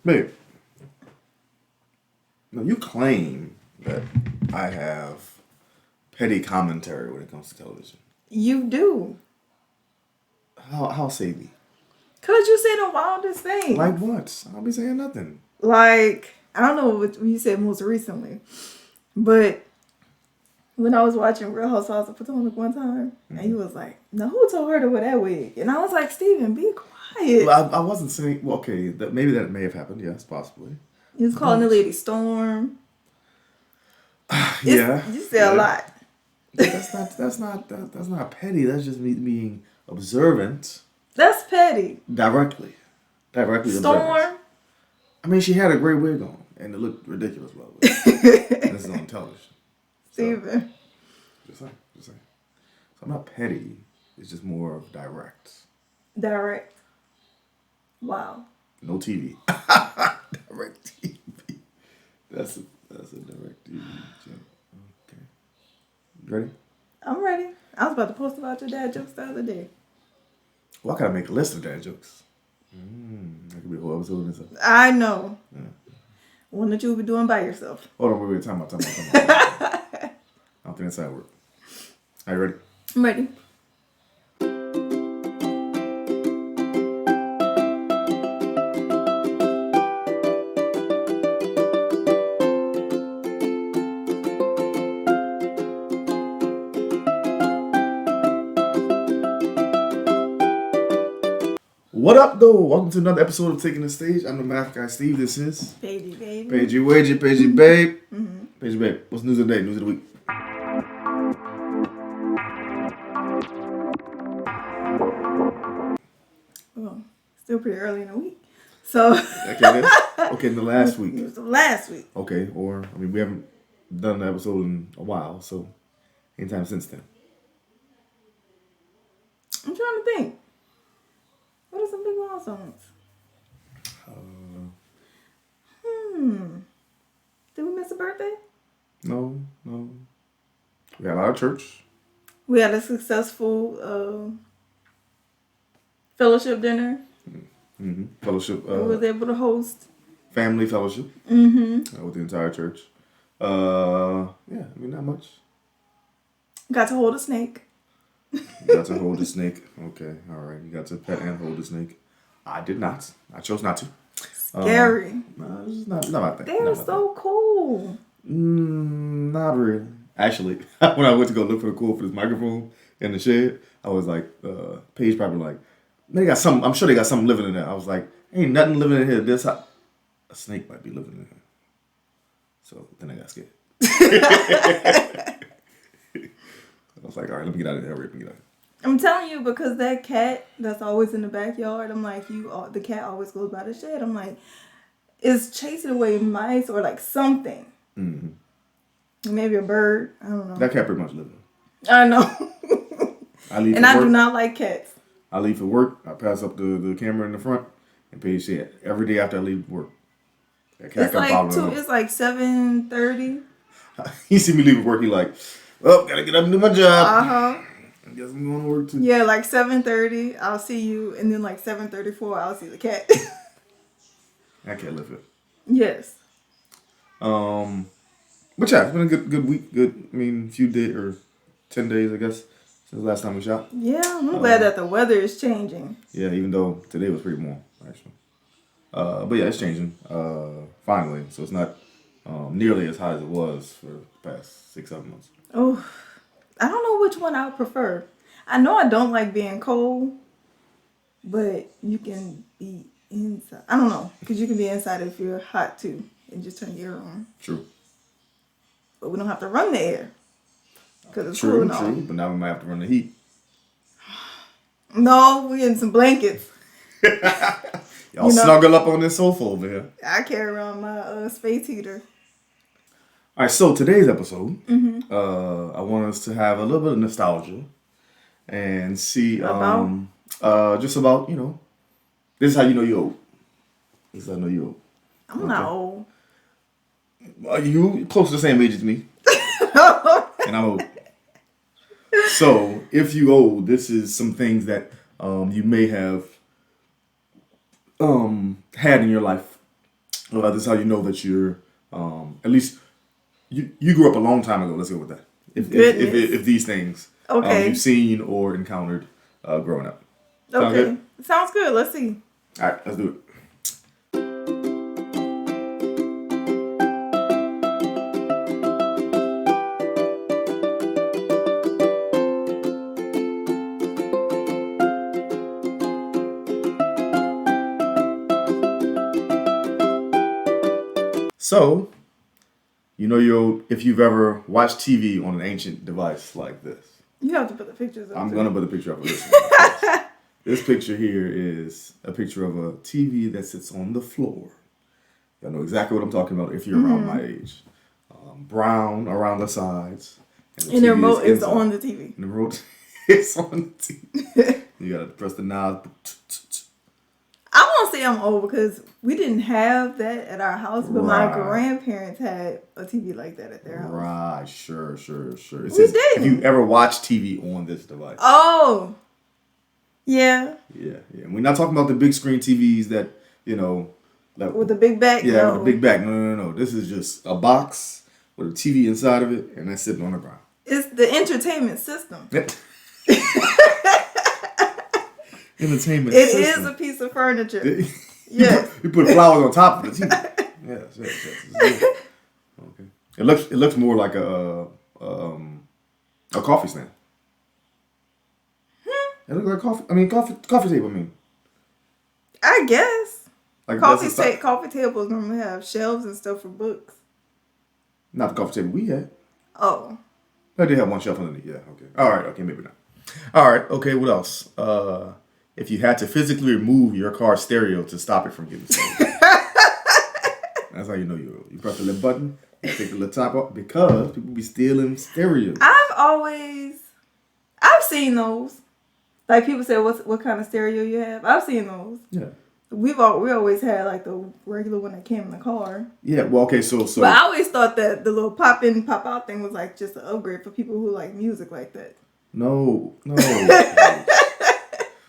Babe, now you claim that I have petty commentary when it comes to television. You do. How savvy? Cause you say the wildest thing. Like what? I'll be saying nothing. Like, I don't know what you said most recently, but when I was watching Real Housewives of Potomac one time, and he was like, "No, who told her to wear that wig?" And I was like, "Steven, be quiet." Well, I wasn't saying. Well, okay, maybe that may have happened. Yes, possibly. He was calling the lady Storm. Yeah, You say a lot. That's not petty. That's just me being observant. That's petty. Directly Storm. observant. I mean, she had a great wig on, and it looked ridiculous. But this is on television. Steven. Just saying. So I'm not petty. It's just more of direct. Direct. Wow. No TV. Direct TV. That's a direct TV joke. Okay. You ready? I'm ready. I was about to post about your dad jokes the other day. Well, I gotta make a list of dad jokes. That could be a whole episode in itself. I know. Yeah. One that you'll be doing by yourself. Hold on, wait, time out. I don't think that's how it works. Are you ready? I'm ready. What up, though? Welcome to another episode of Taking the Stage. I'm the math guy, Steve. This is PaigeyBabe. PaigeyBabe. PaigeyBabe. What's news of the day? News of the week. Well, still pretty early in the week. So. Okay, in the last week. It was the last week. Okay, we haven't done an episode in a while, so anytime since then. I'm trying to think. What are some big milestones? Did we miss a birthday? No. We had a lot of church. We had a successful fellowship dinner. Fellowship. We was able to host. Family fellowship. With the entire church. Not much. Got to hold a snake. You got to hold the snake. Okay, all right. You got to pet and hold the snake. I did not. I chose not to. Scary. No, it's not my thing. They are so cool. Not really. Actually, when I went to go look for the cord for this microphone in the shed, I was like, Paige probably like, they got something. I'm sure they got something living in there. I was like, ain't nothing living in here. This hot. A snake might be living in here. So then I got scared. I was like, all right, let me get out of there. I'm telling you, because that cat that's always in the backyard, I'm like, the cat always goes by the shed. I'm like, it's chasing away mice or like something. Maybe a bird. I don't know. That cat pretty much lives there. I know. I leave and for I work. do not like cats. I leave for work. I pass up the camera in the front, and Paige said every day after I leave work, that cat It's like it's like 7:30. He see me leave work. He like, well, gotta get up and do my job. I guess I'm going to work too. Yeah, like 7:30, I'll see you, and then like 7:34, I'll see the cat. I can't live it. Yes. But yeah, it's been a good week. Good. I mean, 10 days, I guess, since the last time we shot. Yeah, I'm glad that the weather is changing. Yeah, even though today was pretty warm, actually. But yeah, it's changing. Finally, so it's not nearly as hot as it was for the past 6-7 months. Oh, I don't know which one I would prefer. I know I don't like being cold, but you can be inside. I don't know, because you can be inside if you're hot too, and just turn the air on. True. But we don't have to run the air, because it's cooling off. True, but now we might have to run the heat. No, we in some blankets. Y'all snuggle up on this sofa over here. I carry around my space heater. All right, so today's episode, I want us to have a little bit of nostalgia and see just about, this is how you know you're old. This is how I know you're old. I'm not old. You close to the same age as me. And I'm old. So, if you old, this is some things that you may have had in your life Well, this is how you know that you're, at least, you grew up a long time ago. Let's go with that. If these things you've seen or encountered growing up. Sound Okay. good? Sounds good. Let's see. All right, let's do it. So, if you've ever watched TV on an ancient device like this. You have to put the pictures up. I'm going to put a picture up of this one. This picture here is a picture of a TV that sits on the floor. Y'all know exactly what I'm talking about if you're around my age. Brown around the sides. And the remote is on the TV. And the remote is on the TV. You got to press the knob. I won't say I'm old because we didn't have that at our house, but my grandparents had a TV like that at their house. Right, sure. It We says, didn't. if you ever watched TV on this device. Oh, yeah. Yeah. And we're not talking about the big screen TVs that, like, With the big back? Yeah, No. with a big back. No. This is just a box with a TV inside of it, and that's sitting on the ground. It's the entertainment system. Entertainment It system. is a piece of furniture. Yes. You put flowers on top of the TV. Yes. Okay. It looks more like a coffee stand. It looks like coffee table. I guess. Like Coffee tables normally have shelves and stuff for books. Not the coffee table we had. Oh. I did have one shelf underneath. Yeah. Okay. All right. Okay. Maybe not. All right. Okay. What else? If you had to physically remove your car stereo to stop it from getting stolen. That's how you know you're old. You press the little button, you take the little top off, because people be stealing stereos. I've seen those. Like people say, what kind of stereo you have? I've seen those. Yeah. We always had like the regular one that came in the car. Yeah. Well, okay. So. But I always thought that the little pop in, pop out thing was like just an upgrade for people who like music like that. No.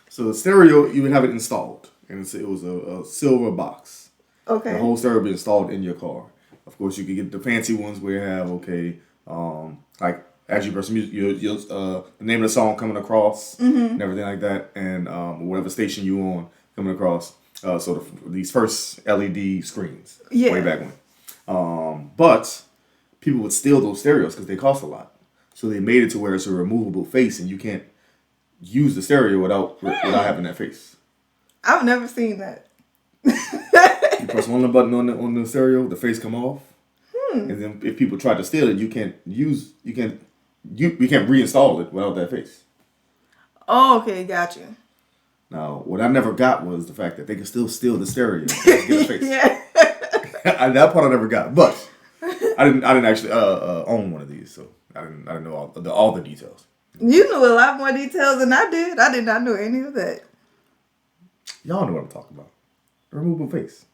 So the stereo, you would have it installed, and it was a silver box. Okay. The whole stereo would be installed in your car. Of course, you could get the fancy ones where you have like as you press music, the name of the song coming across and everything like that, and whatever station you on coming across. So these first LED screens way back when. But people would steal those stereos because they cost a lot. So they made it to where it's a removable face, and you can't use the stereo without having that face. I've never seen that. You press one button on the stereo, the face come off, and then if people try to steal it, you can't reinstall it without that face. Oh, okay, got you. Now, what I never got was the fact that they could still steal the stereo and get a face. Yeah. That part I never got, but I didn't actually own one of these, so I didn't know all the details. You knew a lot more details than I did. I did not know any of that. Y'all know what I'm talking about. A removable face.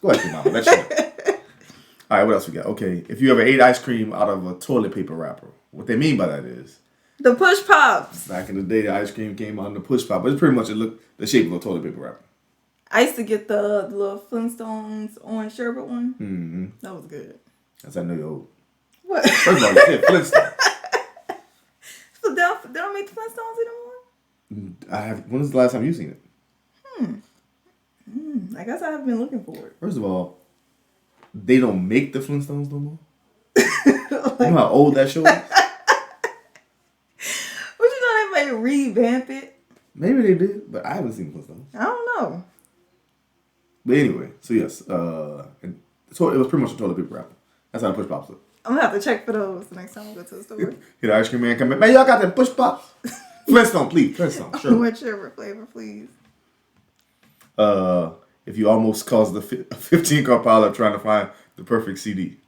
Go ahead, Mama. Let you know. All right, what else we got? Okay, if you ever ate ice cream out of a toilet paper wrapper, what they mean by that is the push pops. Back in the day, the ice cream came out in the push pop, but it's pretty much the shape of a toilet paper wrapper. I used to get the little Flintstones orange sherbet one. Mm-hmm. That was good. That's how I know you're old. What? First of all, you said Flintstones. So they don't make the Flintstones anymore? When was the last time you seen it? I guess I haven't been looking for it. First of all, they don't make the Flintstones no more. You know how old that show is? But you know they might revamp it. Maybe they did, but I haven't seen Flintstones. I don't know. But anyway, so yes, it was pretty much a toilet paper wrapper. That's how the push pops look. I'm gonna have to check for those the next time I go to the store. Hear the ice cream man come in. Man, y'all got that push pops? Flintstone, please. Flintstone, sure. What sherbet flavor, please? If you almost caused a 15-car pileup trying to find the perfect CD.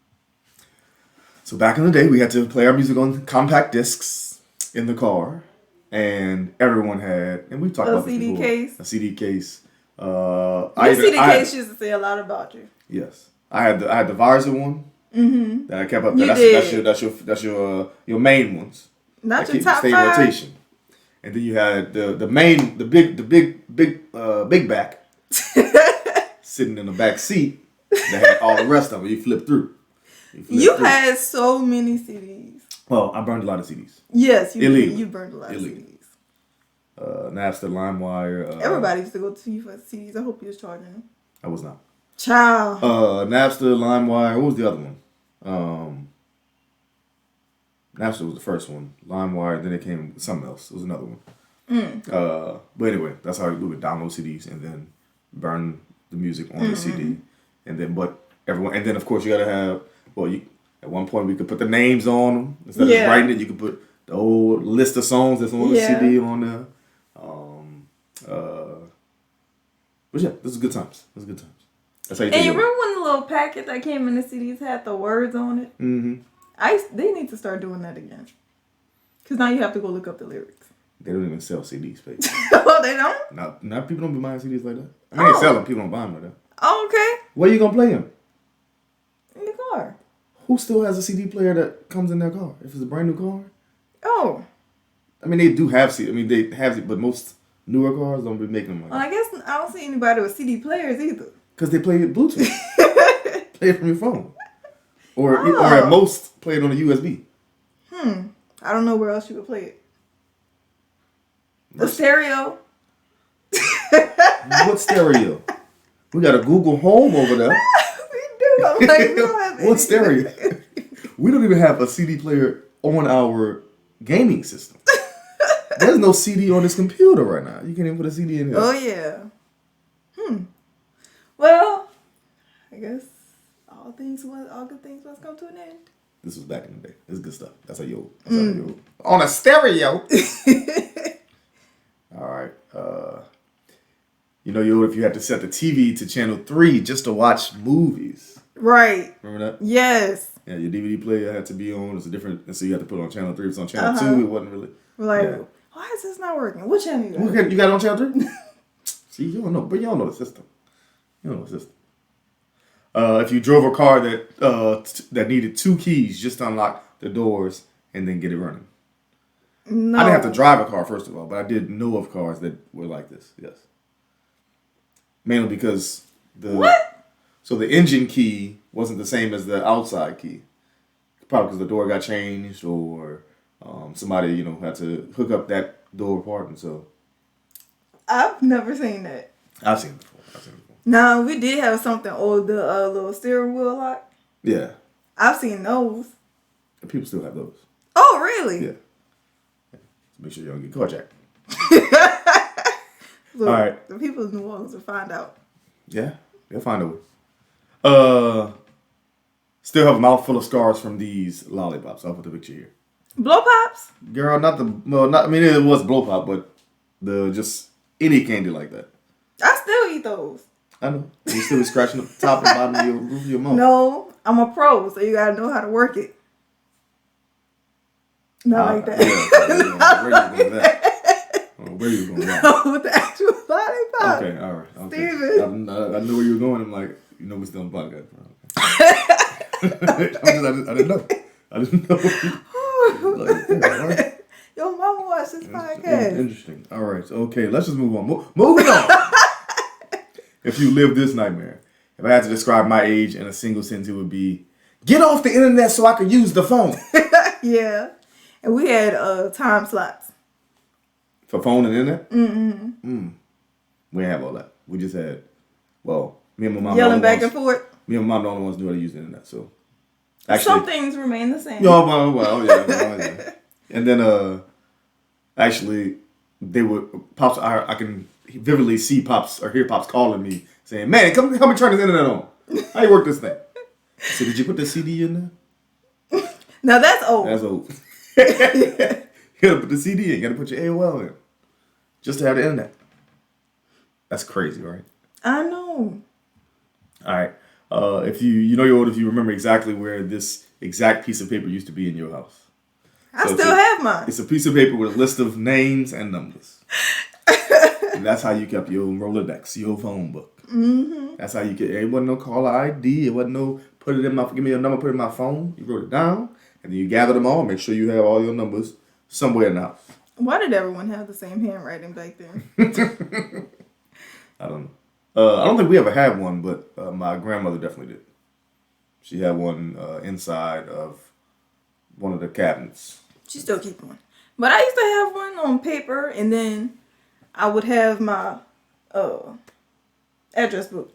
So back in the day, we had to play our music on compact discs in the car, and everyone had, and we talked about this before, a CD case. Your CD case used to say a lot about you. Yes, I had the visor one that I kept up. That's your main ones. Not that your top stay five. Rotation. And then you had the big back sitting in the back seat. That had all the rest of it. You flip through. You had so many CDs. Well, I burned a lot of CDs. Yes, Illegal. you burned a lot of CDs. Napster, LimeWire. Everybody used to go to you for CDs. I hope you was charging them. I was not. Child. Napster, LimeWire. What was the other one? Napster was the first one. LimeWire. Then it came with something else. It was another one. But anyway, that's how we would download CDs and then burn the music on the CD. And then, and then of course you gotta have. Well, at one point we could put the names on them instead of just writing it. You could put the whole list of songs that's on the CD on there. But yeah, this is good times. That's how you. And you remember when the little packet that came in the CDs had the words on it? Mm-hmm. They need to start doing that again. Because now you have to go look up the lyrics. They don't even sell CDs, baby. Oh, they don't? Now people don't be buying CDs like that. I mean, they sell them. People don't buy them like that. Oh, okay. Where you gonna play them? In the car. Who still has a CD player that comes in their car? If it's a brand new car? Oh. I mean, they do have CD. I mean, they have it, but most newer cars don't be making them like that. Well, I guess I don't see anybody with CD players either. Because they play it Bluetooth. Play it from your phone. Or at most, play it on a USB. I don't know where else you would play it. The stereo. What stereo? We got a Google Home over there. We do. I'm like, we don't have what stereo? We don't even have a CD player on our gaming system. There's no CD on this computer right now. You can't even put a CD in here. Oh, yeah. Well, I guess all good things must come to an end. This was back in the day. This is good stuff. That's how you on a stereo. All right. If you had to set the TV to channel 3 just to watch movies. Right. Remember that? Yes. Yeah, your DVD player had to be on. It's a different, and so you had to put it on channel 3. If it's on channel 2, it wasn't really. Why is this not working? What channel you got? You got it on channel 3? See, you don't know, but you don't know the system. If you drove a car that needed 2 keys just to unlock the doors and then get it running. No. I didn't have to drive a car, first of all, but I did know of cars that were like this, yes. Mainly because So the engine key wasn't the same as the outside key. Probably because the door got changed or somebody, had to hook up that door part, and so. I've never seen that. I've seen it before. No, we did have something old, the little steering wheel lock. Yeah. I've seen those. And people still have those. Oh, really? Yeah. So make sure you don't get carjacked. Look, all right. The people in New Orleans will find out. Yeah, they'll find a way. Still have a mouthful of scars from these lollipops. I'll put the picture here. Blow pops? Girl, it was blow pop, but just any candy like that. I still eat those. I know. You still be scratching the top and bottom of your roof of your mouth. No, I'm a pro, so you gotta know how to work it. Not like that. Yeah, where you going with that? Where you going with that? No, with the actual lollipop. Okay, all right. Okay. Steven. I knew where you were going. I'm like, we still on the podcast. Okay. I didn't know. All right. Your mama watched this podcast. Interesting. All right. Okay, let's just move on. Moving on. If you lived this nightmare, if I had to describe my age in a single sentence, it would be, get off the internet so I can use the phone. Yeah. And we had time slots. For phone and internet? Mm-hmm. We didn't have all that. We just had, me and my mom. Yelling back and forth. Me and my mom, the only ones knew how to use the internet, so. Actually, some things remain the same. Yeah. And then, actually, they would, Pops, I can vividly see Pops or hear Pops calling me saying, man, come help me turn this internet on. How you work this thing? I said, did you put the CD in there? Now that's old. That's old. You gotta put the CD in. You gotta put your AOL in. Just to have the internet. That's crazy, right? I know. All right. If you're old, if you remember exactly where this exact piece of paper used to be in your house. I still have mine. It's a piece of paper with a list of names and numbers. And that's how you kept your Rolodex, your phone book. Mm-hmm. That's how you get. It wasn't no caller ID. It wasn't no give me your number, put it in my phone. You wrote it down, and then you gather them all. Make sure you have all your numbers somewhere in the house. Why did everyone have the same handwriting back then? I don't know. I don't think we ever had one, but my grandmother definitely did. She had one inside of one of the cabinets. She still keep one. But I used to have one on paper, and then I would have my address book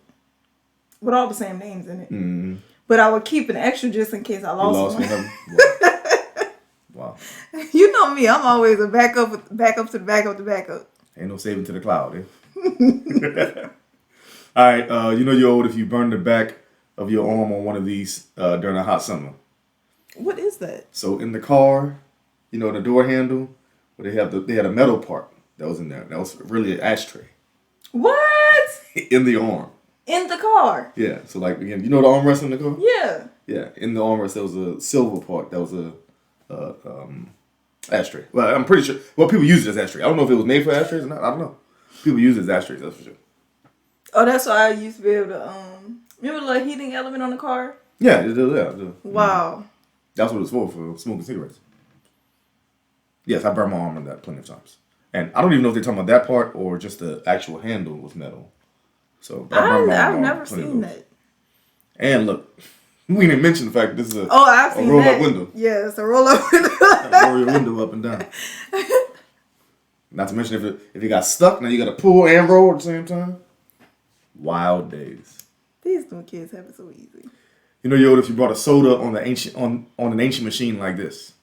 with all the same names in it. Mm-hmm. But I would keep an extra just in case I lost one. One of them? Wow. You know me, I'm always a backup to the backup. Ain't no saving to the cloud, eh? All right, you know you're old if you burn the back of your arm on one of these during a hot summer. What is that? So in the car, you know, the door handle, where they had a metal part that was in there. That was really an ashtray. What? In the arm. In the car? Yeah. So like again, you know the armrest in the car? Yeah. Yeah. In the armrest there was a silver part that was a ashtray. Well, I'm pretty sure. Well, people use it as ashtray. I don't know if it was made for ashtrays or not. I don't know. People use it as ashtrays. That's for sure. Oh, that's why I used to be able to remember the heating element on the car? Yeah. Wow. That's what it's for smoking cigarettes. Yes, I burned my arm on that plenty of times. And I don't even know if they're talking about that part or just the actual handle was metal. So I've never seen that. And look, we didn't mention the fact that this is I've seen roll-up window. Yeah, it's a roll-up window. Roll your window up and down. Not to mention if it got stuck, now you got to pull and roll at the same time. Wild days. These new kids have it so easy. You know, yo, if you brought a soda on an ancient machine like this,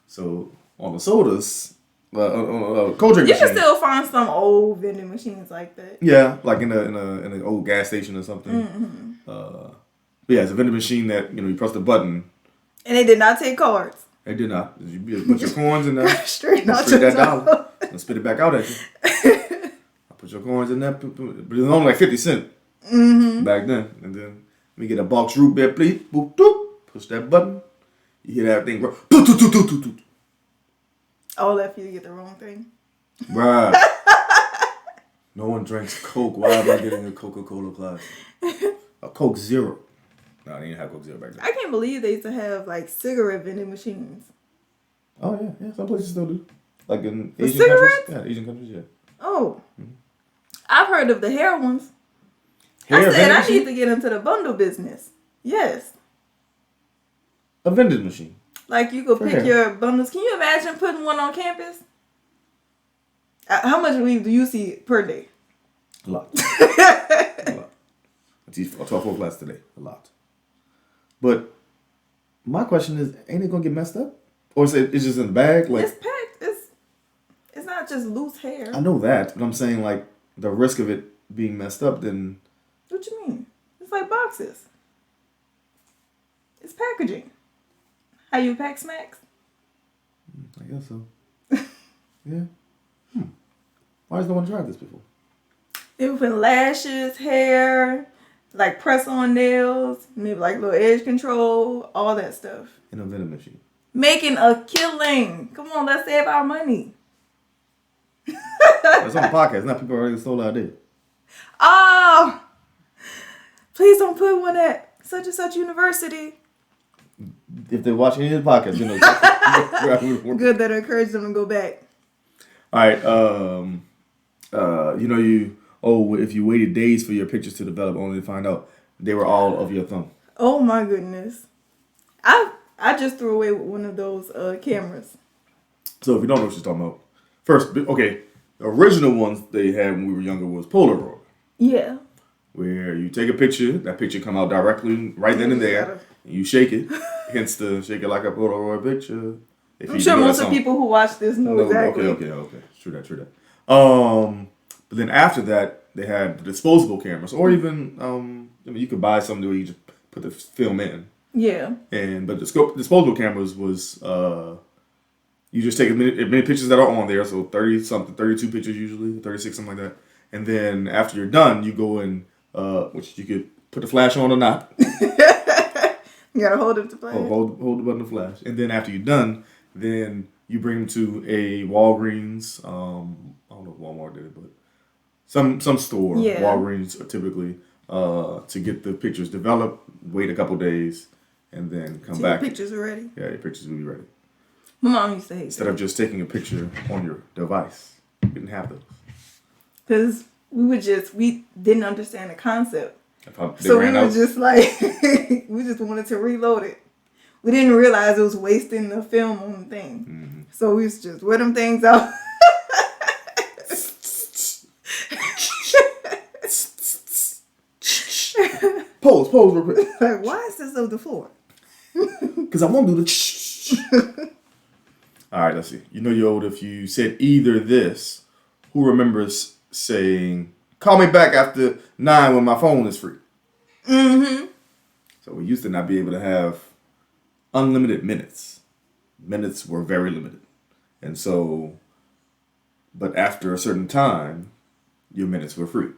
so on the sodas, cold drink you machine. can still find some old vending machines like that. Yeah, like in an old gas station or something. Mm-hmm. But yeah, it's a vending machine that you press the button. And they did not take cards. They did not. You put your coins in there, straight that dollar, and spit it back out at you. I put your coins in there, but it was only like 50 cents back then. And then we get a box root beer, please. Boop, doop. Push that button. You hear that thing, bro. All that for you to get the wrong thing. Right. No one drinks Coke. Why am I getting a Coca-Cola class? A Coke Zero. No, they didn't have Coke Zero back then. I can't believe they used to have like cigarette vending machines. Oh yeah. Some places still do. Like in For Asian cigarettes? countries. Yeah, Asian countries, yeah. Oh. Mm-hmm. I've heard of the hair ones. Hair I said I machine? need to get into the bundle business. Yes. A vending machine. Like you could For pick hair. your bundles. Can you imagine putting one on campus? How much weed do you see per day? A lot. A lot. I teach 12 class today. A lot. But my question is, ain't it gonna get messed up? Or is it's just in the bag? Like It's packed. It's not just loose hair. I know that, but I'm saying like the risk of it being messed up. Then What you mean? It's like boxes. It's packaging. How you pack snacks? I guess so. Yeah. Why has no one tried this before? They would put lashes, hair, like press on nails, maybe like little edge control, all that stuff. In a vending machine. Making a killing. Come on, let's save our money. It's on the podcast. Not people already stole our idea. Oh, please don't put one at such and such university. If they're watching any of the podcast, you know. Good that encouraged them to go back. All right. If you waited days for your pictures to develop, only to find out they were all of your thumb. Oh my goodness. I just threw away one of those cameras. So if you don't know what she's talking about, first, okay, the original ones they had when we were younger was Polaroid. Yeah. Where you take a picture, that picture come out directly right then and there, and you shake it. Hence the shake it like a Polaroid picture. I'm sure most of the people who watch this know exactly. Okay. True that. But then after that, they had the disposable cameras, or even you could buy something where you just put the film in. Yeah. But the disposable cameras was you just take as many pictures that are on there, so 30 something, 32 pictures usually, 36 something like that, and then after you're done, you go in, which you could put the flash on or not. You gotta hold it to flash. Hold the button to flash, and then after you're done, then you bring them to a Walgreens. I don't know if Walmart did it, but some store, yeah. Walgreens typically, to get the pictures developed. Wait a couple days, and then come back. Your pictures are ready. Yeah, your pictures will be ready. My mom used to hate Instead of just taking a picture on your device, you didn't have those. Because we didn't understand the concept. They So we ran were out. just like, we just wanted to reload it. We didn't realize it was wasting the film on the thing. Mm-hmm. So we was just wear them things out. Pose real quick. Like, why is this on the floor? Because I won't do the. All right, let's see. You know you're old if you said either this. Who remembers saying, "Call me back after 9 when my phone is free"? Mm-hmm. So we used to not be able to have unlimited minutes. Minutes were very limited, and so. But after a certain time, your minutes were free.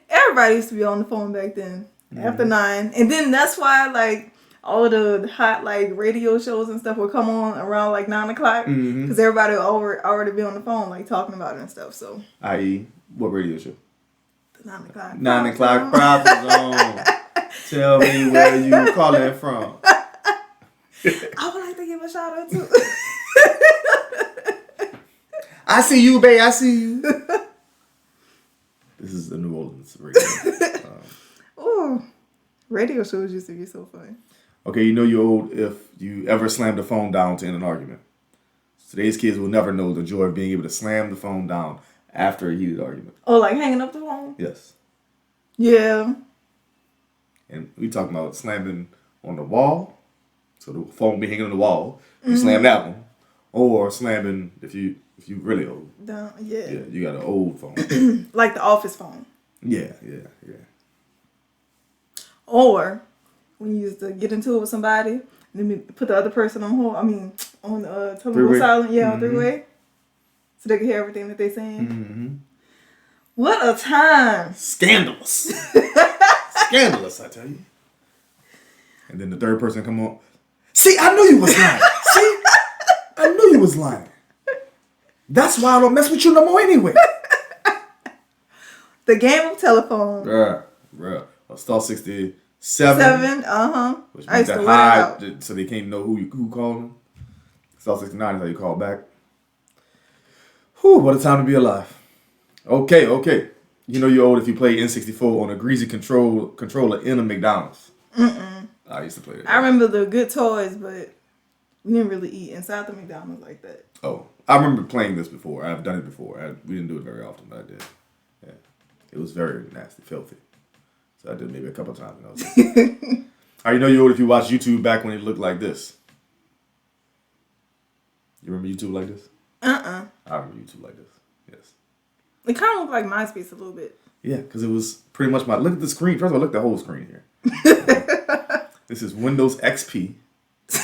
Everybody used to be on the phone back then. After 9, and then that's why like all of the hot like radio shows and stuff would come on around like 9 o'clock because everybody would already be on the phone like talking about it and stuff. So, I.e., what radio show? the 9 o'clock. 9 o'clock Profit Zone. Tell me where you calling from. I would like to give a shout out to. I see you, babe. I see you. This is the New Orleans radio. Ooh, radio shows used to be so funny. Okay, you know you're old if you ever slammed the phone down to end an argument. Today's kids will never know the joy of being able to slam the phone down after a heated argument. Oh, like hanging up the phone? Yes. Yeah. And we talking about slamming on the wall. So the phone be hanging on the wall. You slam that one. Or slamming if you really old. Yeah. Yeah, you got an old phone. Like the office phone. Yeah. Or when you used to get into it with somebody, and then we put the other person on hold. I mean, on tell them to go silent. Yeah, on three-way, so they can hear everything that they're saying. Mm-hmm. What a time! Scandalous. Scandalous, I tell you. And then the third person come on. See, I knew you was lying. See, I knew you was lying. That's why I don't mess with you no more anyway. The game of telephone. Bruh. Star 67. 7, Which I means used to that wear that high, out. so they can't know who called them. Star 69 is how you call back. Whew, what a time to be alive. Okay. You know you're old if you play N64 on a greasy controller in a McDonald's. I used to play that. I remember the good toys, but we didn't really eat inside the McDonald's like that. Oh, I remember playing this before. I've done it before. We didn't do it very often, but I did. Yeah. It was very nasty, filthy. So I did maybe a couple times. How you know you're old if you watch YouTube back when it looked like this? You remember YouTube like this? I remember YouTube like this. Yes. It kind of looked like MySpace a little bit. Yeah, because it was pretty much look at the screen. First of all, look at the whole screen here. This is Windows XP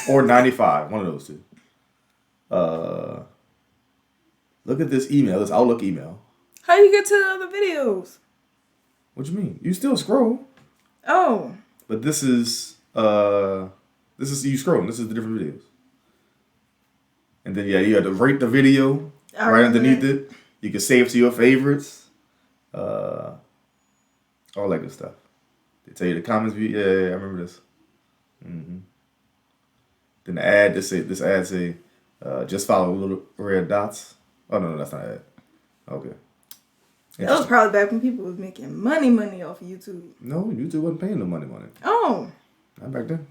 or 95, one of those two. Look at this email, this Outlook email. How you get to the other videos? What you mean? You still scroll. Oh. But this is you scrolling. This is the different videos. And then you had to rate the video right underneath it. You can save to your favorites. All that good stuff. They tell you the comments view. Yeah, I remember this. Then the ad, this ad say, just follow little red dots. Oh no, that's not an ad. Okay. That was probably back when people was making money off of YouTube. No, YouTube wasn't paying no money. Oh. Not back then.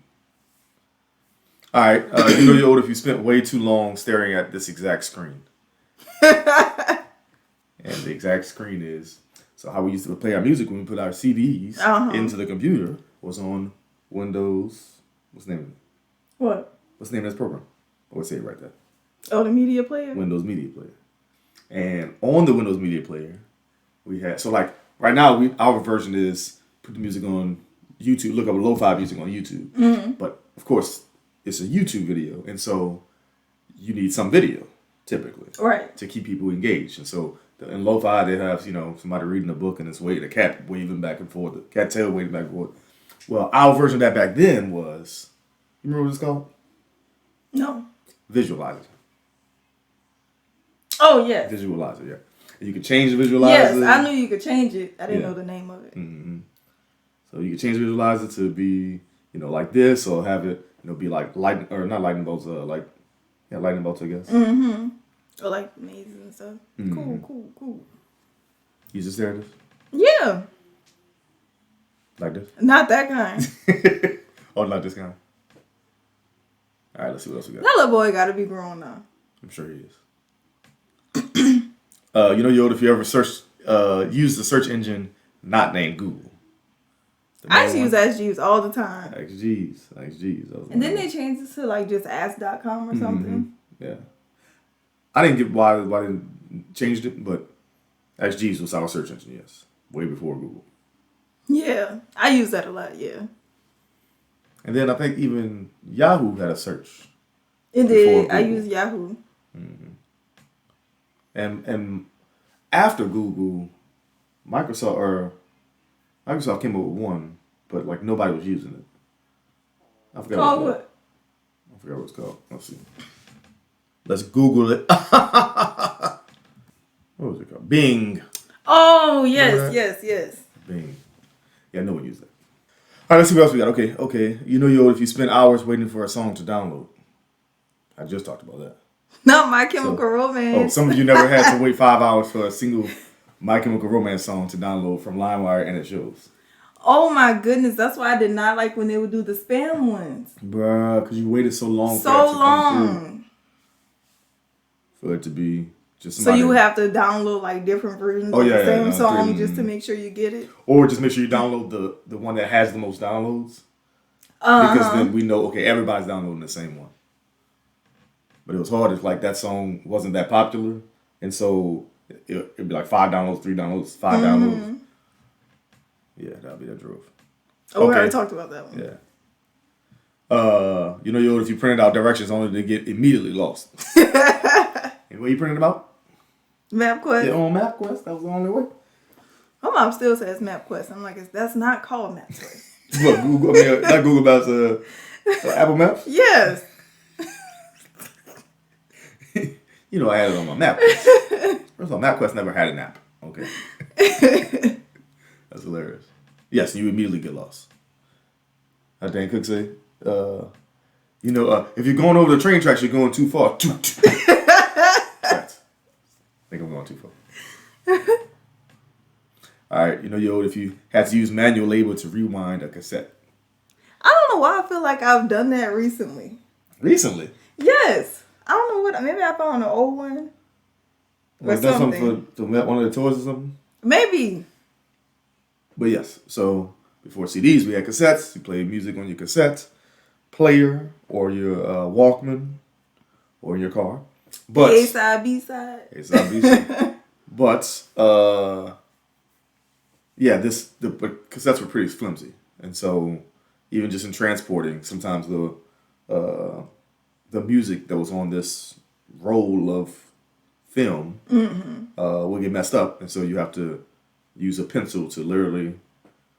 All right, you know you're old if you spent way too long staring at this exact screen. And the exact screen is, so how we used to play our music when we put our CDs into the computer was on Windows. What's the name of it? What? What's the name of this program? I would say it right there. Oh, the media player? Windows Media Player. And on the Windows Media Player, we had, so like right now, our version is put the music on YouTube, look up lo-fi music on YouTube. But of course, it's a YouTube video. And so you need some video, typically. Right. To keep people engaged. And so in lo-fi, they have, somebody reading a book and it's a cat waving back and forth, the cat tail waving back and forth. Well, our version of that back then was, you remember what it's called? No. Visualizer. Oh, yes. Visualizer, yeah. And you could change the visualizer. Yes, I knew you could change it. I didn't know the name of it. So you could change the visualizer to be, like this, or have it, be like lightning, or not lightning bolts, lightning bolts, I guess. Or like mazes and stuff. Cool. You just stare at this? Yeah. Like this? Not that kind. Oh, not this kind? All right, let's see what else we got. That little boy got to be grown now. I'm sure he is. You know, Yoda, if you ever use the search engine not named Google. I used to use XG's all the time. XG's. And then they changed it to like just ask.com or something. Yeah. I didn't get why they changed it, but XG's was our search engine, yes. Way before Google. Yeah. I use that a lot, yeah. And then I think even Yahoo had a search. It did. I use Yahoo. And after Google, Microsoft came up with one, but like nobody was using it. I forgot Called what? what? I forgot what it's called. Let's see. Let's Google it. What was it called? Bing. Oh, yes. Bing. Yeah, no one used that. All right, let's see what else we got. Okay. You know, if you spend hours waiting for a song to download. I just talked about that. Not My Chemical Romance. Oh, some of you never had to wait 5 hours for a single My Chemical Romance song to download from LimeWire, and it shows. Oh my goodness, that's why I did not like when they would do the spam ones. Bruh, because you waited so long So for it to come long. through. For it to be just So somebody. you have to download like different versions of the same song just to make sure you get it? Or just make sure you download the one that has the most downloads. Because then we know, okay, everybody's downloading the same one. But it was hard if like that song wasn't that popular. And so it'd be like 5 downloads, 3 downloads, 5 downloads. Yeah, that'll be that drove. Oh, we already talked about that one. Yeah. You know, if you printed out directions only to get immediately lost. And what you printed them out? MapQuest. Yeah, on MapQuest. That was the only way. My mom still says MapQuest. I'm like, that's not called MapQuest. What, Google? I mean, not Google Maps, Apple Maps? Yes. You know, I had it on my map. First of all, MapQuest never had an app. Okay. That's hilarious. Yes, you immediately get lost. How Dan Cook say, if you're going over the train tracks, you're going too far. Right. I think I'm going too far. All right, if you had to use manual labor to rewind a cassette. I don't know why I feel like I've done that recently. Recently? Yes. I don't know what. Maybe I found an old one. Was that something for one of the tours or something? Maybe. But yes, so before CDs, we had cassettes. You played music on your cassette player or your Walkman or in your car. But A-side, B-side. A-side, B-side. But the cassettes were pretty flimsy, and so even just in transporting, sometimes the music that was on this roll of film will get messed up, and so you have to use a pencil to literally,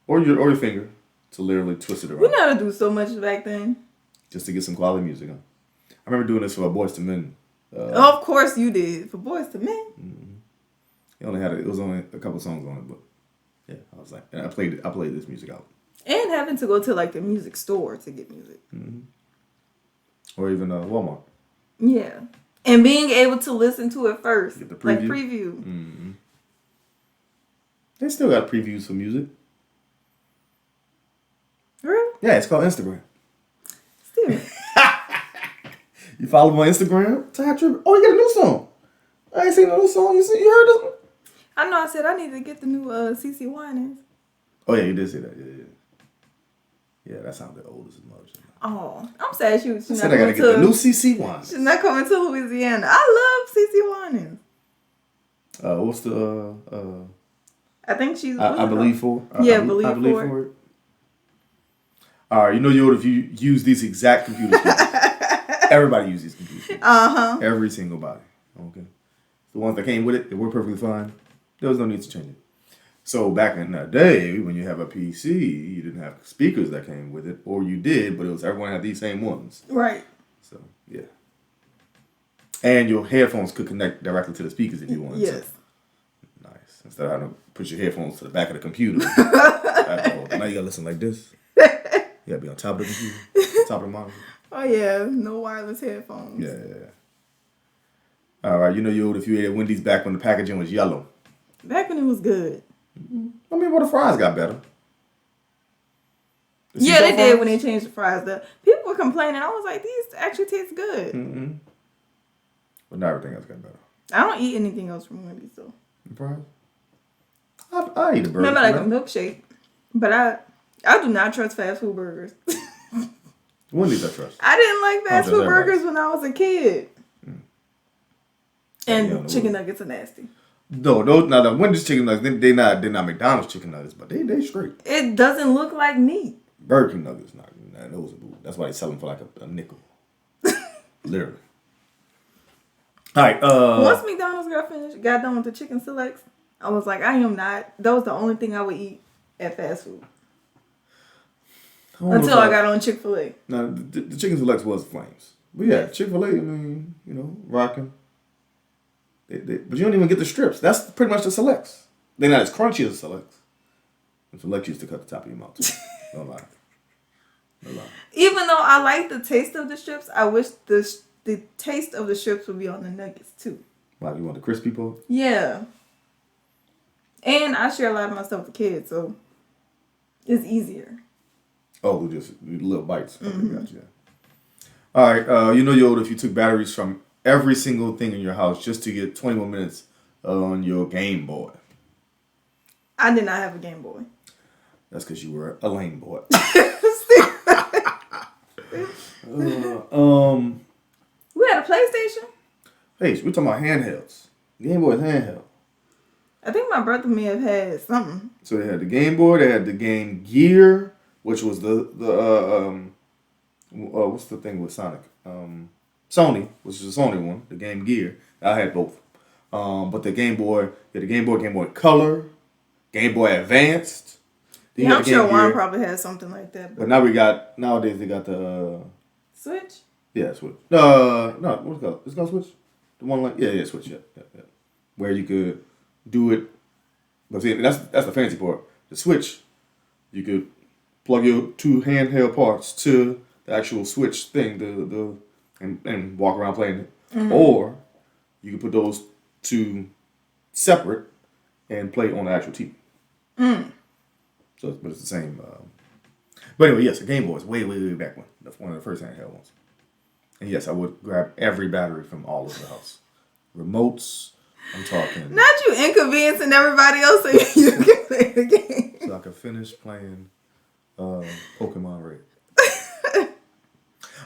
or your finger to literally twist it around. We know how to do so much back then. Just to get some quality music on. I remember doing this for Boys to Men. Of course you did. For Boys to Men. It was only a couple songs on it, but yeah, I was like, and I played this music out. And having to go to like the music store to get music. Or even Walmart. Yeah. And being able to listen to it first. Get the preview. Like preview. Mm-hmm. They still got previews for music. Really? Yeah, it's called Instagram. Still. You follow me on Instagram? Time Trip. Oh, you got a new song. I ain't seen no new song. You heard this one? I know I said I need to get the new CC Winans. Oh, yeah, you did say that. Yeah. Yeah, that sounded old as a mother. Oh, I'm sad she's I not said I gotta coming get the new CC one. She's not coming to Louisiana. I love CC Winans. What's the I think she's. I believe for? Yeah, I believe for it. All right, if you use these exact computers, everybody uses these computers. Every single body. Okay. The ones that came with it, they were perfectly fine. There was no need to change it. So back in the day, when you have a PC, you didn't have speakers that came with it, or you did, but everyone had these same ones. Right. So yeah. And your headphones could connect directly to the speakers if you wanted. Yes. To. Nice. Instead of having to push your headphones to the back of the computer. Now you gotta listen like this. You gotta be on top of the computer, top of the monitor. Oh yeah, no wireless headphones. Yeah. All right, if you ate at Wendy's back when the packaging was yellow. Back when it was good. I mean, well, the fries got better. Yeah, they did when they changed the fries. People were complaining. I was like, these actually taste good. Mm-hmm. But not everything else got better. I don't eat anything else from Wendy's though. Fries? I eat a burger. Maybe like a milkshake. But I do not trust fast food burgers. Wendy's I trust. I didn't like fast food burgers when I was a kid. And chicken nuggets are nasty. No, now the Wendy's chicken nuggets, they're not McDonald's chicken nuggets, but they straight. It doesn't look like meat. Burger King nuggets, those are boo. That's why they sell them for like a nickel. Literally. All right. Once McDonald's got done with the chicken selects, I was like, I am not. That was the only thing I would eat at fast food. Until I got on Chick-fil-A. Now, the chicken selects was flames. But yeah, Chick-fil-A, I mean, rocking. But you don't even get the strips. That's pretty much the selects. They're not as crunchy as the selects. The selects used to cut the top of your mouth too. No lie. Even though I like the taste of the strips, I wish the taste of the strips would be on the nuggets too. Wow, you want the crispy part? Yeah. And I share a lot of my stuff with kids, so it's easier. Oh, just little bites. Okay, gotcha. All right, Yoda, if you took batteries from every single thing in your house just to get 20 more minutes on your Game Boy. I did not have a Game Boy. That's because you were a lame boy. We had a PlayStation. Hey, we're talking about handhelds. Game Boy is handheld. I think my brother may have had something. So they had the Game Boy, they had the Game Gear, which was the what's the thing with Sonic? Sony, which is the Sony one, the Game Gear. I had both. But the Game Boy, the Game Boy Color, Game Boy Advanced. Yeah, I'm sure Juan probably has something like that. But nowadays they got the Switch? Yeah, Switch. No, what's it called? It's called Switch? The one like Switch, yeah. Where you could do it. But see, that's the fancy part. The Switch, you could plug your two handheld parts to the actual Switch thing, and walk around playing it. Mm-hmm. Or you could put those two separate and play on the actual TV. Mm. But it's the same. But anyway, yes, the Game Boy is way back when. That's one of the first handheld ones. And yes, I would grab every battery from all over the house. Remotes, I'm talking. Not you inconveniencing everybody else so you can play the game. So I could finish playing Pokemon Red.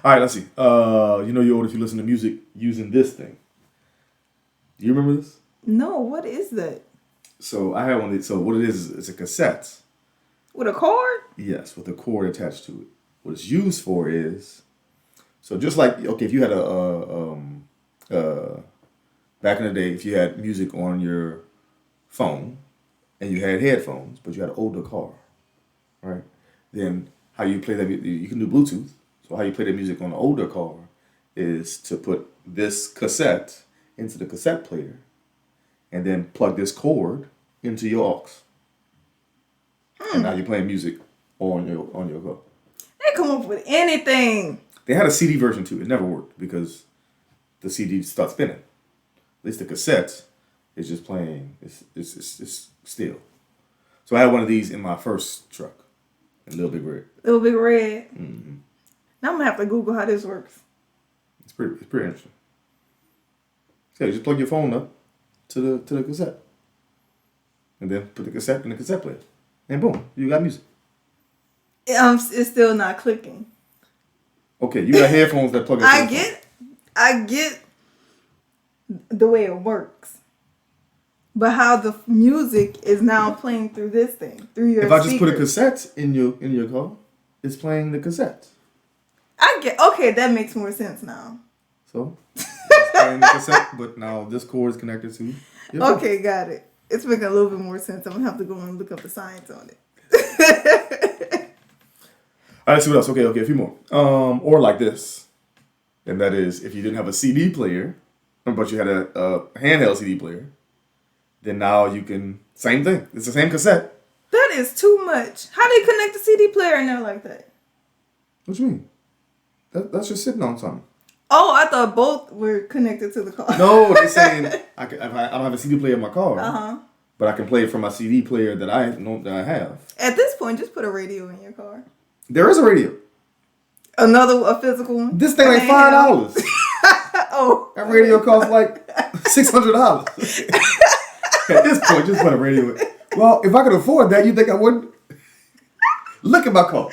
All right, let's see. You're old if you listen to music using this thing. Do you remember this? No, what is that? So I had one. So what it is, it's a cassette. With a cord? Yes, with a cord attached to it. What it's used for is, so just like, okay, if you had back in the day, if you had music on your phone and you had headphones, but you had an older car, right? Then how you play that, you can do Bluetooth. So how you play the music on an older car is to put this cassette into the cassette player and then plug this cord into your aux. And now you're playing music on your car. They come up with anything. They had a CD version too. It never worked because the CD starts spinning. At least the cassette is just playing. It's still. So I had one of these in my first truck, in Little Big Red. Little Big Red. Mm-hmm. Now I'm gonna have to Google how this works. It's pretty interesting. So you just plug your phone up to the cassette, and then put the cassette in the cassette player, and boom, you got music. It's still not clicking. Okay, you got headphones that plug up. I get the way it works, but how the music is now playing through this thing, through your. If I just put a cassette in your car, it's playing the cassette. Okay, that makes more sense now. So, it's playing the cassette, but now this cord is connected to. Okay, got it. It's making a little bit more sense. I'm gonna have to go and look up the science on it. All right, let's see what else. Okay, a few more. Or like this, and that is if you didn't have a CD player, but you had a handheld CD player, then now you can same thing. It's the same cassette. That is too much. How do you connect the CD player in there like that? What you mean? That's just sitting on something. Oh, I thought both were connected to the car. No, they're saying if I don't have a CD player in my car. but I can play it from my CD player that I know that I have. At this point, just put a radio in your car. There is a radio. A physical one. This thing ain't $5. Oh, that radio costs like $600. At this point, just put a radio in. Well, if I could afford that, you think I wouldn't? Look at my car.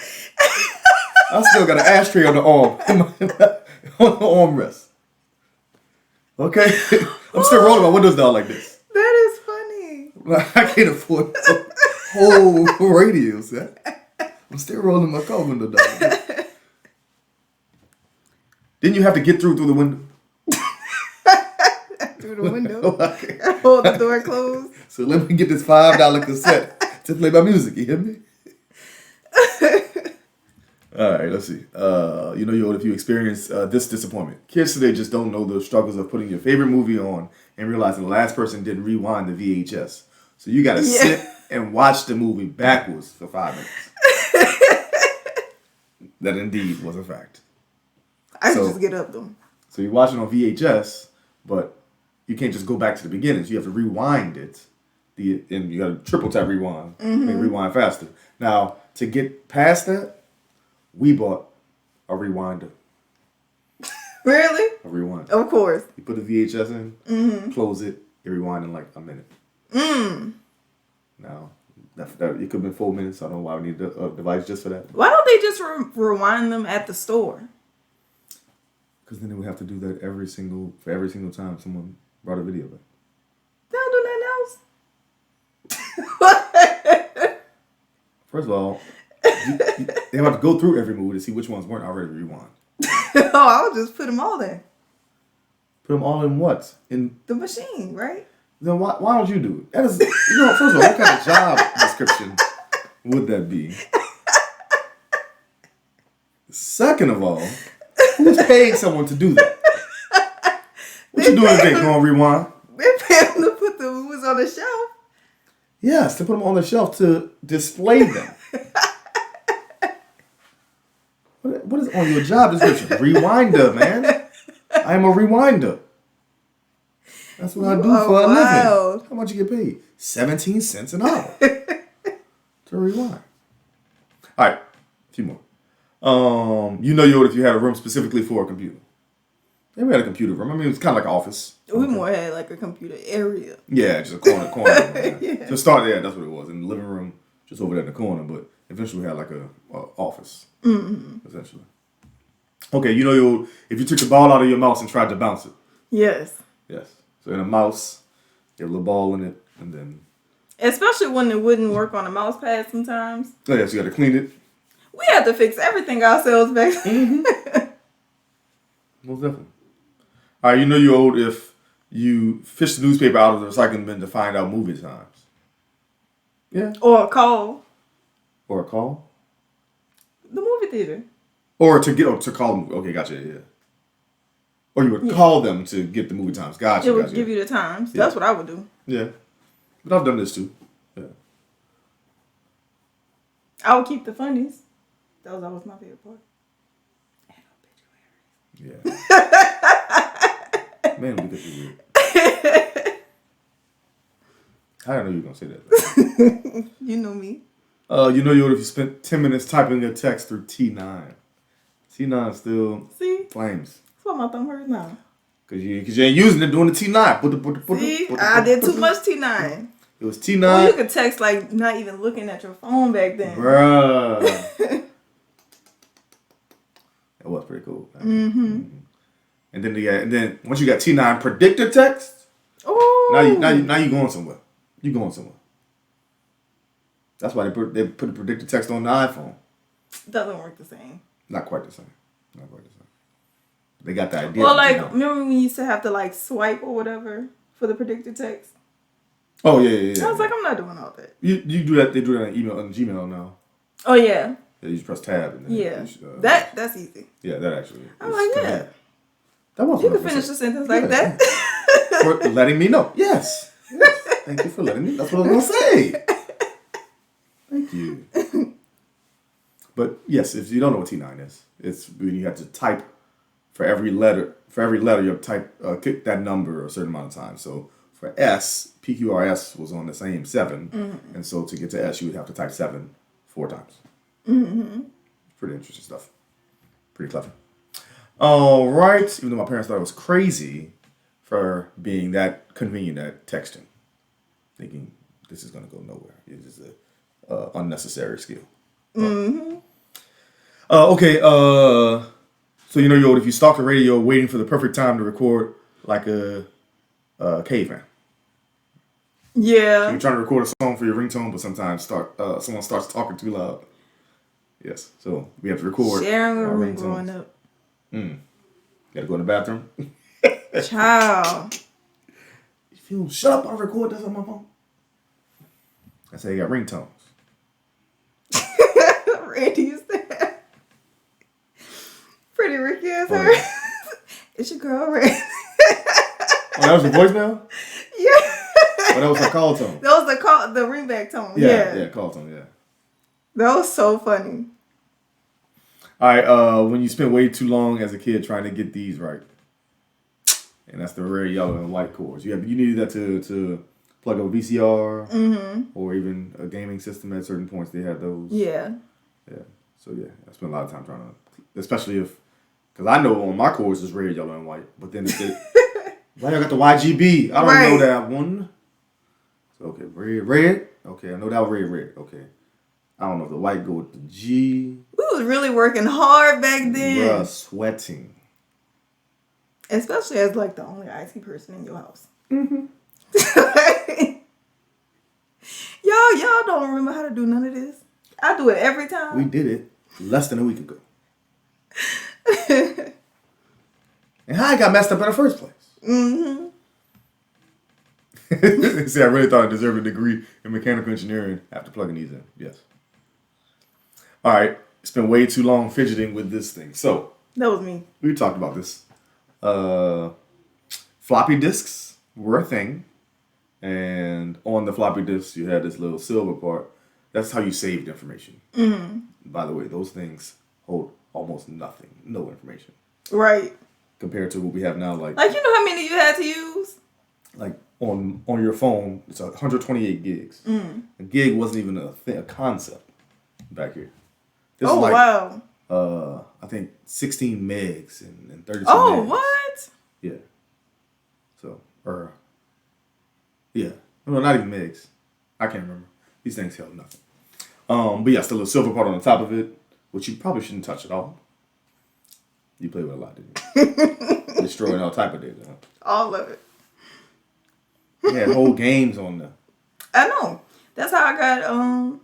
I still got an ashtray on the arm, on the armrest. Okay, I'm still rolling my windows down like this. That is funny. Like, I can't afford a whole radio set. I'm still rolling my car window down. Didn't you have to get through the window? Through the window. Okay. Hold the door closed. So let me get this $5 cassette to play my music. You hear me? All right, let's see. If you experience this disappointment. Kids today just don't know the struggles of putting your favorite movie on and realizing the last person didn't rewind the VHS. So you got to sit and watch the movie backwards for 5 minutes. That indeed was a fact. I can just get up though. So you watch it on VHS, but you can't just go back to the beginning. So you have to rewind it. And you got to triple tap rewind. Make it rewind faster. Now, to get past that, we bought a rewinder. Really? A rewinder. Of course. You put the VHS in, close it, you rewind in like a minute. Now, it could have been 4 minutes. I don't know why we need a device just for that. Why don't they just rewind them at the store? Because then they would have to do that every single time someone brought a video back. They don't do nothing else. First of all, they have to go through every movie to see which ones weren't already rewind. Oh, I'll just put them all in. Put them all in what? In the machine, right? Then why don't you do it? That is, first of all, what kind of job description would that be? Second of all, who's paying someone to do that? What you doing today? Going to rewind? They're paying them to put the movies on the shelf. Yes, to put them on the shelf to display them. What is on your job description? Rewinder, man. I am a rewinder. That's what I do for a living. How much you get paid? 17 cents an hour to rewind. All right, a few more. If you had a room specifically for a computer. Yeah, we had a computer room. I mean, it was kind of like an office. We more had like a computer area. Yeah, just a corner. Yeah. To start there, that's what it was. In the living room, just over there in the corner. But eventually we had like a office, essentially. Okay, if you took the ball out of your mouse and tried to bounce it. Yes. Yes. So in a mouse, you have a little ball in it, and then... Especially when it wouldn't work on a mouse pad sometimes. Oh, yeah, so you got to clean it. We had to fix everything ourselves back then. Most definitely. All right, you're old if you fish the newspaper out of the recycling bin to find out movie times. Yeah. Or a call. Or a call? The movie theater. Or to call them. Okay, gotcha, yeah. Or you would call them to get the movie times. Gotcha. It would give you the times. Yeah. That's what I would do. Yeah. But I've done this too. Yeah. I would keep the funnies. That was always my favorite part. Yeah. Man, look at you. I didn't know you were going to say that. You know me. If you spent 10 minutes typing a text through T9. T9 still flames. That's why my thumb hurts now. Because you ain't using it doing the T9. See, I did too much T9. It was T9. Well, you could text like not even looking at your phone back then. Bruh. That was pretty cool. Mm-hmm. And then once you got T9 predictor text, now you going somewhere. You going somewhere. That's why they put the predictor text on the iPhone. Doesn't work the same. Not quite the same. They got the idea. Well, remember when you used to have to swipe or whatever for the predictor text? Oh yeah. I was like, I'm not doing all that. You do that. They do that on Gmail now. Oh yeah. Yeah, you just press tab. And then that's easy. Yeah, that actually. I'm like, yeah. That was. You can finish a sentence like that. For letting me know. Yes. Thank you for letting me. That's what I was gonna say. Thank you. But yes, if you don't know what T9 is, it's when you have to type for every letter. For every letter, you have to type click that number a certain amount of time. So for S, PQRS was on the same 7. And so to get to S, you would have to type 7 4 times. Pretty interesting stuff. Pretty clever. All right. Even though my parents thought it was crazy for being that convenient at texting. Thinking this is going to go nowhere. It's just a unnecessary skill. Okay. So yo, if you stalk the radio waiting for the perfect time to record like a caveman. Yeah. So you're trying to record a song for your ringtone, but sometimes someone starts talking too loud. Yes. So we have to record. Sharing our a room ringtones. growing up. Gotta go in the bathroom. Child. You feel? Shut up! I'll record this on my phone. I say you got ringtones. Randy used to have Pretty Ricky as her. It's your girl, Randy. Oh, that was your voicemail? Yeah. Oh, that was her call tone. That was the ringback tone. Yeah, call tone, yeah. That was so funny. All right, when you spent way too long as a kid trying to get these right. And that's the red, yellow, and white chords. You needed that to plug up a VCR or even a gaming system at certain points. They had those. Yeah. Yeah. So, yeah, I spent a lot of time trying to, especially because I know on my chords it's red, yellow, and white. But then why I got the YGB? I don't know that one. So, okay, red. Okay, I know that was red. Okay. I don't know if the white go with the G. We was really working hard back then. Bruh, sweating. Especially as like the only IT person in your house. Y'all don't remember how to do none of this. I do it every time. We did it less than a week ago. And how I got messed up in the first place. See, I really thought I deserved a degree in mechanical engineering after plugging these in. Yes. All right. Spent way too long fidgeting with this thing. So. That was me. We talked about this. Floppy disks were a thing. And on the floppy disks, you had this little silver part. That's how you saved information. By the way, those things hold almost nothing. No information. Right. Compared to what we have now. Like you know how many you had to use? Like on your phone, it's 128 gigs. A gig wasn't even a concept back here. This is like, wow. I think 16 megs and 32 Oh, megs. what? Yeah. So, yeah. No, not even megs. I can't remember. These things held nothing. But yeah, still a silver part on the top of it, which you probably shouldn't touch at all. You played with a lot, didn't you? Destroying all type of data. Huh? All of it. Yeah, whole games on there. I know. That's how I got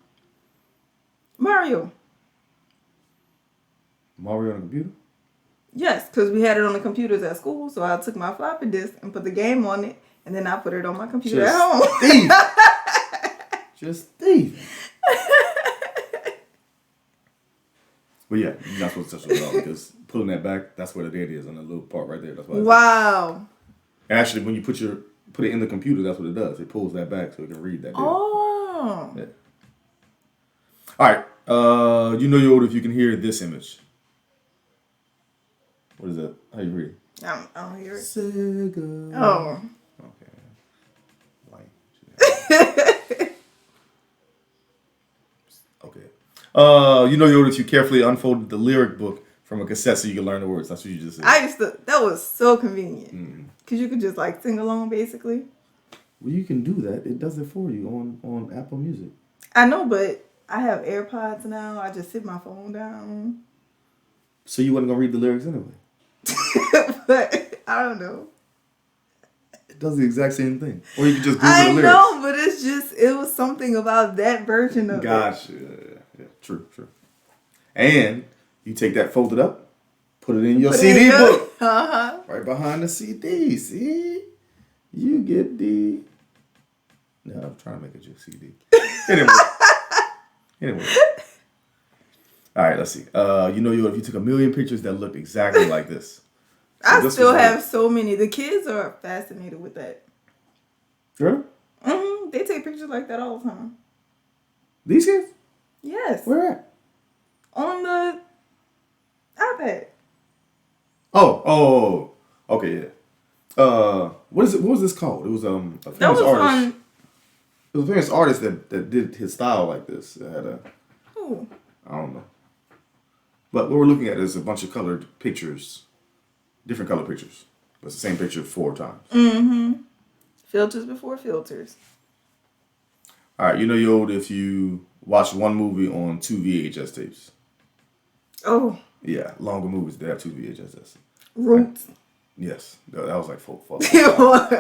Mario. Mario on the computer? Yes, because we had it on the computers at school, so I took my floppy disk and put the game on it, and then I put it on my computer at home. Just thief. But yeah, you're not supposed to touch it at all because pulling that back, that's where the data is on that little part right there. That's why. Wow. And actually, when you put it in the computer, that's what it does. It pulls that back so it can read that data. Oh. Yeah. All right. You're old if you can hear this image. What is that? How you read it? I don't hear it. Sega. Oh. Okay. Like. Okay. You're old if you carefully unfolded the lyric book from a cassette so you can learn the words. That's what you just said. That was so convenient. Because you could just like sing along basically. Well, you can do that. It does it for you on Apple Music. I know, but I have AirPods now. I just sit my phone down. So you wasn't going to read the lyrics anyway? But I don't know. It does the exact same thing. Or you can just Google the lyrics. I know, but it was something about that version of it. Gotcha. Yeah. True. And you take that folded up, put it in your CD book. Uh-huh. Right behind the CD. See? You get the... No, I'm trying to make it your CD. Anyway. All right, let's see. If you took 1 million pictures that looked exactly like this. So I still have so many. The kids are fascinated with that. Really? Mm-hmm. They take pictures like that all the time. These kids? Yes. Where at? On the iPad. Oh. Okay, yeah. What is it? What was this called? It was a That famous was artist. on. It was a famous artist that did his style like this. It had a, Ooh. I don't know. But what we're looking at is a bunch of colored pictures, different color pictures. But it's the same picture 4 times. Mm-hmm. Filters before filters. All right, you know you're old if you watch one movie on 2 VHS tapes. Oh. Yeah, longer movies, they have 2 VHS tapes. Roots. Yes, that was like 4. It was.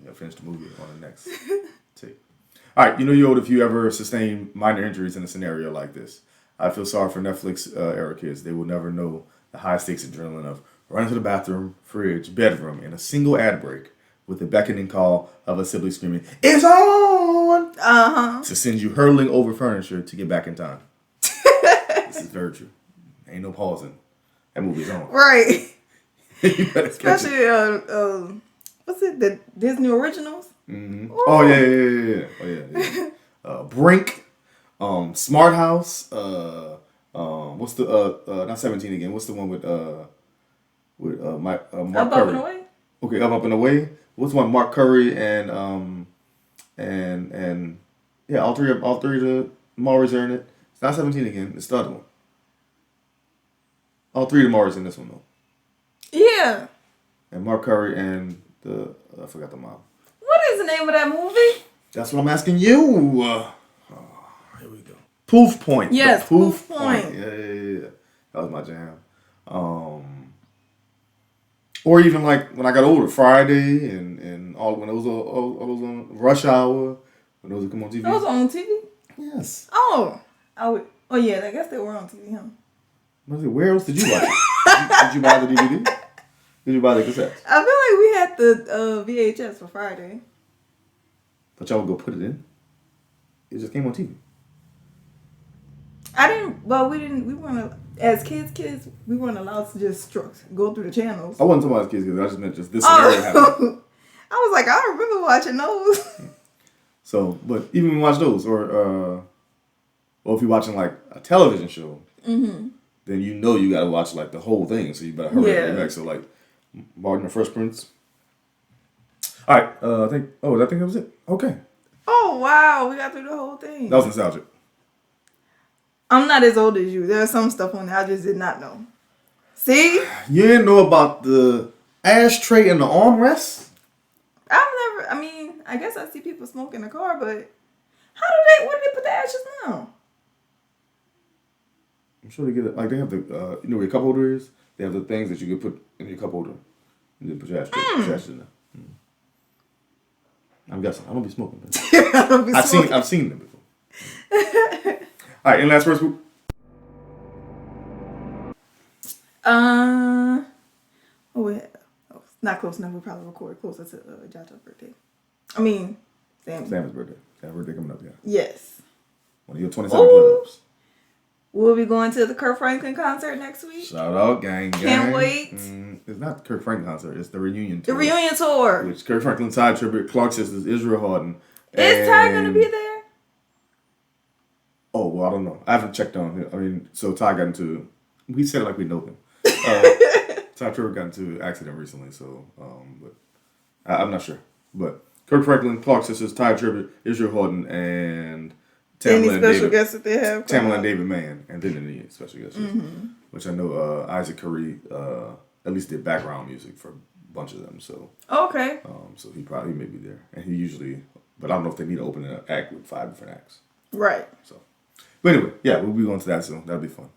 Yeah, finish the movie on the next tape. All right, you know you're old if you ever sustain minor injuries in a scenario like this. I feel sorry for Netflix era kids. They will never know the high stakes adrenaline of running to the bathroom, fridge, bedroom in a single ad break with the beckoning call of a sibling screaming, "It's on!" To send you hurtling over furniture to get back in time. This is very true. Ain't no pausing. That movie's on. Right. You better catch it. Especially, what's it? The Disney originals? Mm-hmm. Oh, yeah. Oh, yeah. Brink, Smart House, what's the, not 17 again, what's the one with Mark Up, Curry? Up and Away? Okay, Up and Away. What's one? Mark Curry and yeah, all three of the Maury's are in it. It's not 17 again. It's the other one. All 3 of the Maury's in this one though. Yeah. And Mark Curry and I forgot the mom. What is the name of that movie? That's what I'm asking you. Here we go. Poof Point. Yes, The Poof Point. Yeah. That was my jam. Or even like when I got older, Friday and all when it was all those on Rush Hour, when those would come on TV. Those on TV? Yes. Oh. Oh yeah, I guess they were on TV, huh? Where else did you watch it? Did you buy the DVD? Did you buy the cassettes? I feel like we had the VHS for Friday. But y'all would go put it in? It just came on TV. We weren't, as kids, we weren't allowed to just go through the channels. I wasn't talking about kids, I just meant just this scenario happened. I was like, I don't remember watching those. So, but even when you watch those, or if you're watching like a television show, then you know you gotta watch like the whole thing, so you better hurry up back. So like Barton the Fresh Prince. All right, I think that was it. Okay. Oh wow, we got through the whole thing. That was nostalgic. I'm not as old as you. There's some stuff on there I just did not know. See? You didn't know about the ashtray and the armrest? I guess I see people smoke in the car, but where did they put the ashes now? I'm sure they get it. Like they have the, you know where your cup holder is? They have the things that you can put in your cup holder. And then put your ashes in there. I'm guessing. I don't be smoking. I don't be smoking. I've seen them before. All right, any last words, Boo? Not close enough. We probably record closer to Jaja's birthday. Sam's birthday. Sam's birthday coming up, yeah. Yes. One of your 27 playoffs. We'll be going to the Kirk Franklin concert next week. Shout out, gang. Can't wait. It's not the Kirk Franklin concert. It's the reunion tour. The reunion tour. Which Kirk Franklin Ty tribute, Clark Sisters, Israel Houghton. Is Ty going to be there? Oh, well, I don't know. I haven't checked on him. So Ty got into... We said it like we know him. Ty Trevor got into an accident recently, so... but I'm not sure. But Kirk Franklin, Clark Sisters, Ty tribute, Israel Houghton, and... Any special guests that they have? Tamala and David Mann, and then any special guests. Which I know Isaac Curry at least did background music for a bunch of them. So okay. So he may be there, and he usually, but I don't know if they need to open an act with 5 different acts. Right. So, but anyway, yeah, we'll be going to that soon. That'll be fun.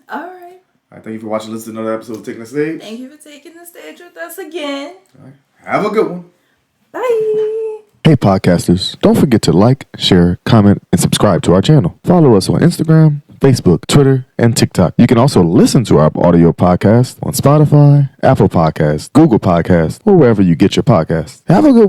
All right. All right. Thank you for watching. Listen to another episode of Taking the Stage. Thank you for taking the stage with us again. All right. Have a good one. Bye. Hey podcasters, don't forget to like, share, comment, and subscribe to our channel. Follow us on Instagram, Facebook, Twitter, and TikTok. You can also listen to our audio podcast on Spotify, Apple Podcasts, Google Podcasts, or wherever you get your podcasts. Have a good